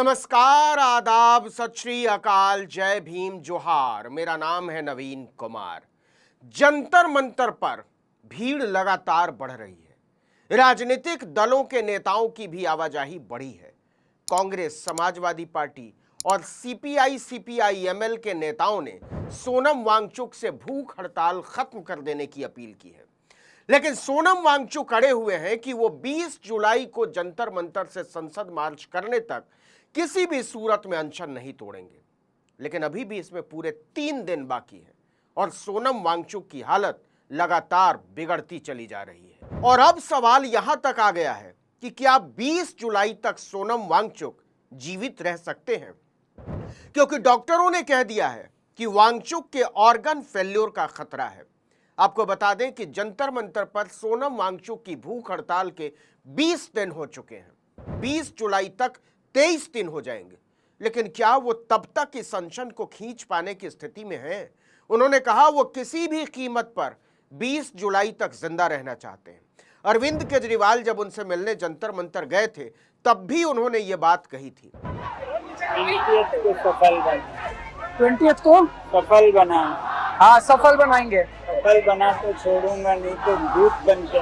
नमस्कार, आदाब, सत श्री अकाल, जय भीम, जोहार। मेरा नाम है नवीन कुमार। जंतर मंतर पर भीड़ लगातार बढ़ रही है। राजनीतिक दलों के नेताओं की भी आवाजाही बढ़ी है। कांग्रेस, समाजवादी पार्टी और सीपीआई सीपीआई-एमएल के नेताओं ने सोनम वांगचुक से भूख हड़ताल खत्म कर देने की अपील की है। लेकिन सोनम वांगचुक अड़े हुए हैं कि वो 20 जुलाई को जंतर मंतर से संसद मार्च करने तक किसी भी सूरत में अनशन नहीं तोड़ेंगे। लेकिन अभी भी इसमें पूरे 3 दिन बाकी है और सोनम वांगचुक की हालत लगातार बिगड़ती चली जा रही है। और अब सवाल यहां तक आ गया है कि क्या 20 जुलाई तक सोनम वांगचुक जीवित रह सकते हैं, क्योंकि डॉक्टरों ने कह दिया है कि वांगचुक के ऑर्गन फेल्योर का खतरा है। आपको बता दें कि जंतर मंतर पर सोनम वांगचुक की भूख हड़ताल के 20 दिन हो चुके हैं। 20 जुलाई तक 23 दिन हो जाएंगे। लेकिन क्या वो तब तक इस अनशन को खींच पाने की स्थिति में हैं? उन्होंने कहा वो किसी भी कीमत पर 20 जुलाई तक जिंदा रहना चाहते हैं। अरविंद केजरीवाल जब उनसे मिलने जंतर मंतर गए थे तब भी उन्होंने ये बात कही थी। 20th को सफल बना। हाँ, सफल बनाएंगे। सफल बना तो छोड़ूंगा, नहीं तो दूध बन के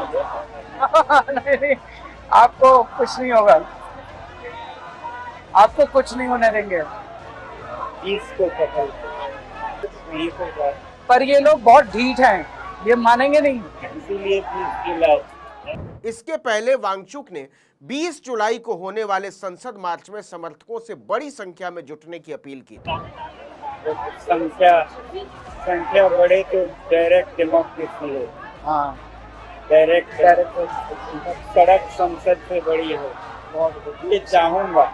नहीं, आपको कुछ नहीं होगा, आपको कुछ नहीं होने देंगे। इसको सफल नहीं होगा, पर ये लोग बहुत ढीठ हैं, ये मानेंगे नहीं, इसीलिए खिलाफ। इसके पहले वांगचुक ने 20 जुलाई को होने वाले संसद मार्च में समर्थकों से बड़ी संख्या में जुटने की अपील की थी। तो संख्या बढ़े तो डायरेक्ट डेमोक्रेसी हो। हाँ, डायरेक्ट सड़क संसद से बड़ी हो, ये चाहूंगा।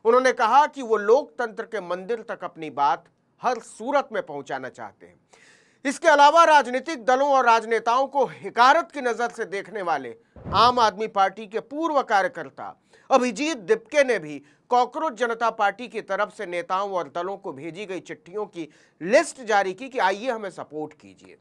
उन्होंने कहा कि वो लोकतंत्र के मंदिर तक अपनी बात हर सूरत में पहुंचाना चाहते हैं। इसके अलावा राजनीतिक दलों और राजनेताओं को हिकारत की नजर से देखने वाले आम आदमी पार्टी के पूर्व कार्यकर्ता अभिजीत दिपके ने भी कॉकरोच जनता पार्टी की तरफ से नेताओं और दलों को भेजी गई चिट्ठियों की लिस्ट जारी की कि आइए हमें सपोर्ट कीजिए।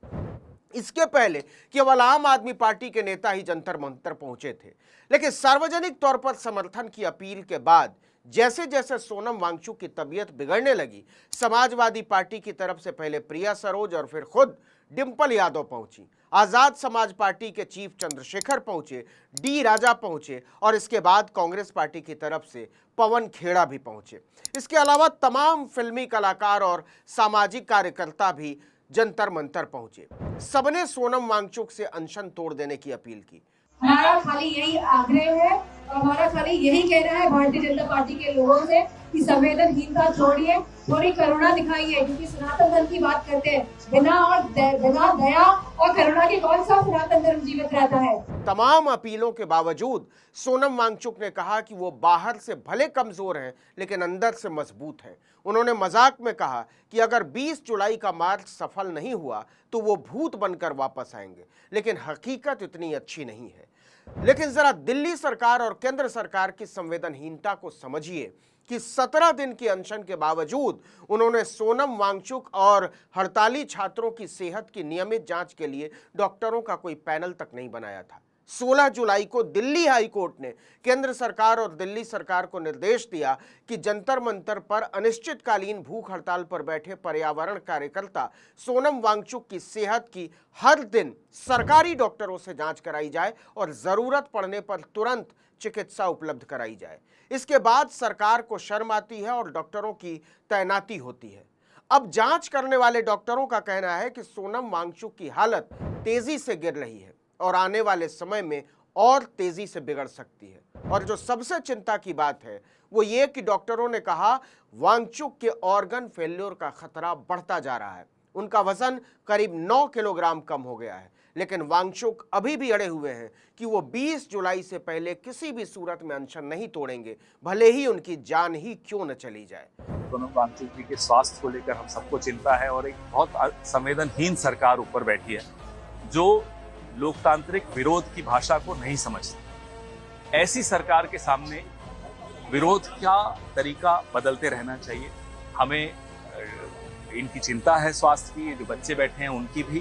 इसके पहले केवल आम आदमी पार्टी के नेता ही जंतर मंतर पहुंचे थे, लेकिन सार्वजनिक तौर पर समर्थन की अपील के बाद जैसे जैसे सोनम वांगचुक की तबीयत बिगड़ने लगी, समाजवादी पार्टी की तरफ से पहले प्रिया सरोज और फिर खुद डिंपल यादव पहुंची, आजाद समाज पार्टी के चीफ चंद्रशेखर पहुंचे, डी राजा पहुंचे और इसके बाद कांग्रेस पार्टी की तरफ से पवन खेड़ा भी पहुंचे। इसके अलावा तमाम फिल्मी कलाकार और सामाजिक कार्यकर्ता भी जंतर मंतर पहुंचे। सबने सोनम वांगचुक से अनशन तोड़ देने की अपील की। हमारा खाली यही आग्रह है और हमारा खाली यही कहना है भारतीय जनता पार्टी के लोगों से कि संवेदनहीनता छोड़िए, थोड़ी करुणा दिखाइए, क्योंकि सनातन धर्म की बात करते हैं। बिना दया और करुणा के कौन सा सनातन धर्म जीवित रहता है। तमाम अपीलों के बावजूद सोनम वांगचुक ने कहा कि वो बाहर से भले कमजोर हैं लेकिन अंदर से मजबूत हैं। उन्होंने मजाक में कहा कि अगर 20 जुलाई का मार्च सफल नहीं हुआ तो वो भूत बनकर वापस आएंगे, लेकिन हकीकत इतनी अच्छी नहीं है। लेकिन जरा दिल्ली सरकार और केंद्र सरकार की संवेदनहीनता को समझिए कि 17 दिन की अनशन के बावजूद उन्होंने सोनम वांगचुक और हड़ताली छात्रों की सेहत की नियमित जांच के लिए डॉक्टरों का कोई पैनल तक नहीं बनाया था। 16 जुलाई को दिल्ली हाई कोर्ट ने केंद्र सरकार और दिल्ली सरकार को निर्देश दिया कि जंतर मंतर पर अनिश्चितकालीन भूख हड़ताल पर बैठे पर्यावरण कार्यकर्ता सोनम वांगचुक की सेहत की हर दिन सरकारी डॉक्टरों से जांच कराई जाए और जरूरत पड़ने पर तुरंत चिकित्सा उपलब्ध कराई जाए। इसके बाद सरकार को शर्म आती है और डॉक्टरों की तैनाती होती है। अब जांच करने वाले डॉक्टरों का कहना है कि सोनम वांगचुक की हालत तेजी से गिर रही है और आने वाले समय में और तेजी से बिगड़ सकती है। और जो सबसे चिंता की बात है वो ये कि डॉक्टरों ने कहा वांगचुक के ऑर्गन फेल्योर का खतरा बढ़ता जा रहा है। उनका वजन करीब 9 किलोग्राम कम हो गया है, लेकिन वांगचुक अभी भी अड़े हुए हैं कि वो 20 जुलाई से पहले किसी भी सूरत में अनशन नहीं तोड़ेंगे, भले ही उनकी जान ही क्यों न चली जाए। सोनम वांगचुक जी के स्वास्थ्य को लेकर हम सबको चिंता है और एक बहुत संवेदनहीन सरकार ऊपर बैठी है जो लोकतांत्रिक विरोध की भाषा को नहीं समझती। ऐसी सरकार के सामने विरोध का तरीका बदलते रहना चाहिए। हमें इनकी चिंता है स्वास्थ्य की, जो बच्चे बैठे हैं उनकी भी,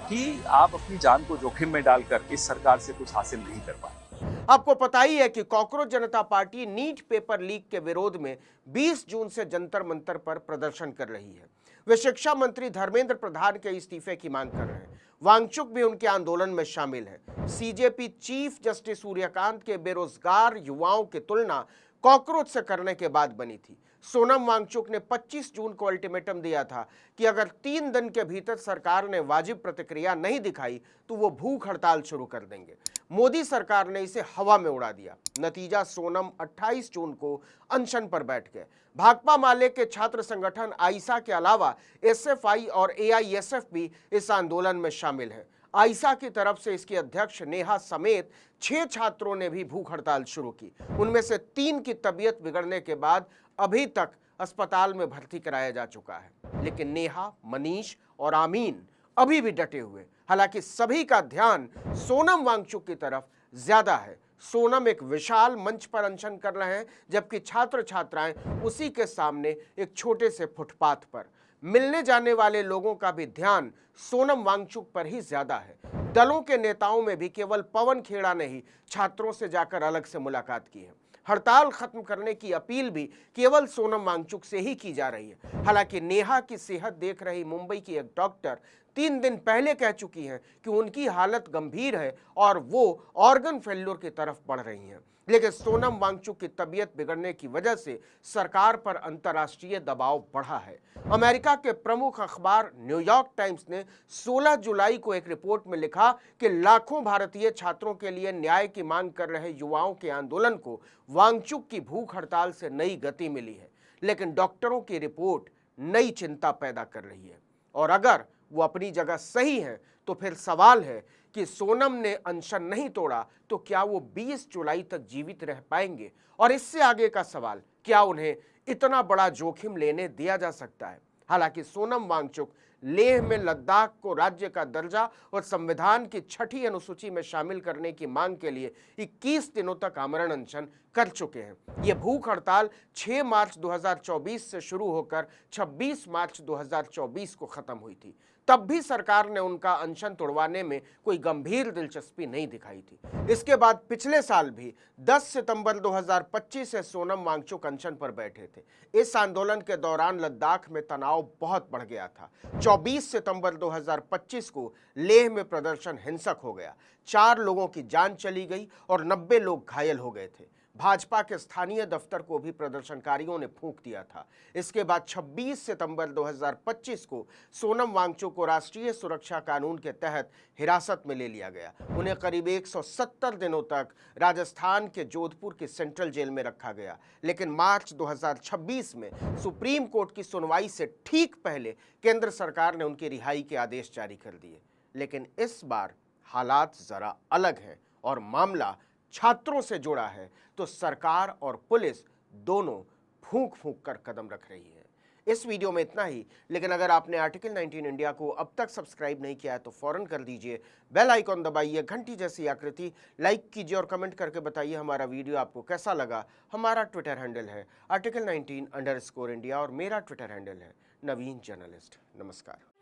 कि आप अपनी जान को जोखिम में डालकर इस सरकार से कुछ हासिल नहीं कर पाए। आपको पता ही है कि कॉकरोच जनता पार्टी नीट पेपर लीक के विरोध में 20 जून से जंतर मंतर पर प्रदर्शन कर रही है। वे शिक्षा मंत्री धर्मेंद्र प्रधान के इस्तीफे की मांग कर रहे हैं। वांगचुक भी उनके आंदोलन में शामिल है। सीजेपी चीफ जस्टिस सूर्यकांत के बेरोजगार युवाओं की तुलना कॉकरोच से करने के बाद बनी थी। सोनम वांगचुक ने 25 जून को अल्टीमेटम दिया था कि अगर 3 दिन के भीतर सरकार ने वाजिब प्रतिक्रिया नहीं दिखाई तो वो भूख हड़ताल शुरू कर देंगे। मोदी सरकार ने इसे हवा में उड़ा दिया। नतीजा सोनम 28 जून को अनशन पर बैठ गए। भाकपा माले के छात्र संगठन आइसा के अलावा एसएफआई और एआईएसएफ भी इस आंदोलन में शामिल हैं। आइसा की तरफ से इसकी अध्यक्ष नेहा समेत 6 छात्रों ने भी भूख हड़ताल शुरू की। उनमें से 3 की तबीयत बिगड़ने के बाद अभी तक अस्पताल में भर्ती कराया जा चुका है, लेकिन नेहा, मनीष और आमीन अभी भी डटे हुए। हालांकि सभी का ध्यान सोनम वांगचुक की तरफ ज्यादा है। सोनम एक विशाल मंच पर अनशन कर रहे हैं, जबकि छात्र छात्राएं उसी के सामने एक छोटे से फुटपाथ पर। मिलने जाने वाले लोगों का भी ध्यान सोनम वांगचुक पर ही ज्यादा है। दलों के नेताओं में भी केवल पवन खेड़ा ने ही छात्रों से जाकर अलग से मुलाकात की है। हड़ताल खत्म करने की अपील भी केवल सोनम वांगचुक से ही की जा रही है। हालांकि नेहा की सेहत देख रही मुंबई की एक डॉक्टर 3 दिन पहले कह चुकी हैं कि उनकी हालत गंभीर है और वो ऑर्गन फेल्योर की तरफ बढ़ रही हैं। लेकिन सोनम वांगचुक की तबीयत बिगड़ने की वजह से सरकार पर अंतर्राष्ट्रीय दबाव बढ़ा है। अमेरिका के प्रमुख अखबार न्यूयॉर्क टाइम्स ने 16 जुलाई को एक रिपोर्ट में लिखा कि लाखों भारतीय छात्रों के लिए न्याय की मांग कर रहे युवाओं के आंदोलन को वांगचुक की भूख हड़ताल से नई गति मिली है। लेकिन डॉक्टरों की रिपोर्ट नई चिंता पैदा कर रही है। और अगर वो अपनी जगह सही है तो फिर सवाल है कि सोनम ने अनशन नहीं तोड़ा तो क्या वो 20 जुलाई तक जीवित रह पाएंगे? और इससे आगे का सवाल, क्या उन्हें इतना बड़ा जोखिम लेने दिया जा सकता है? हालांकि सोनम वांगचुक लेह में लद्दाख को राज्य का दर्जा और संविधान की 6ठी अनुसूची में शामिल करने की मांग के लिए 21 दिनों तक आमरण अनशन कर चुके हैं। ये भूख हड़ताल 6 मार्च 2024 से शुरू होकर 26 मार्च 2024 को खत्म हुई थी। तब भी सरकार ने उनका अनशन तोड़वाने में कोई गंभीर दिलचस्पी नहीं दिखाई थी। इसके बाद पिछले साल भी 10 सितंबर 2025 से सोनम वांगचुक अनशन पर बैठे थे। इस आंदोलन के दौरान लद्दाख में तनाव बहुत बढ़ गया था। 24 सितंबर 2025 को लेह में प्रदर्शन हिंसक हो गया। 4 लोगों की जान चली गई और 90 लोग घायल हो गए थे। भाजपा के स्थानीय दफ्तर को भी प्रदर्शनकारियों ने फूंक दिया था। इसके बाद 26 सितंबर 2025 को सोनम वांगचुक को राष्ट्रीय सुरक्षा कानून के तहत हिरासत में ले लिया गया। उन्हें करीब 170 दिनों तक राजस्थान के जोधपुर की सेंट्रल जेल में रखा गया। लेकिन मार्च 2026 में सुप्रीम कोर्ट की सुनवाई से ठीक पहले केंद्र सरकार ने उनकी रिहाई के आदेश जारी कर दिए। लेकिन इस बार हालात जरा अलग हैं और मामला छात्रों से जुड़ा है, तो सरकार और पुलिस दोनों फूंक फूंक कर कदम रख रही है। इस वीडियो में इतना ही, लेकिन अगर आपने आर्टिकल 19 इंडिया को अब तक सब्सक्राइब नहीं किया है तो फौरन कर दीजिए। बेल आइकॉन दबाइए, घंटी जैसी आकृति लाइक कीजिए और कमेंट करके बताइए हमारा वीडियो आपको कैसा लगा। हमारा ट्विटर हैंडल है article19_India और मेरा ट्विटर हैंडल है नवीन जर्नलिस्ट। नमस्कार।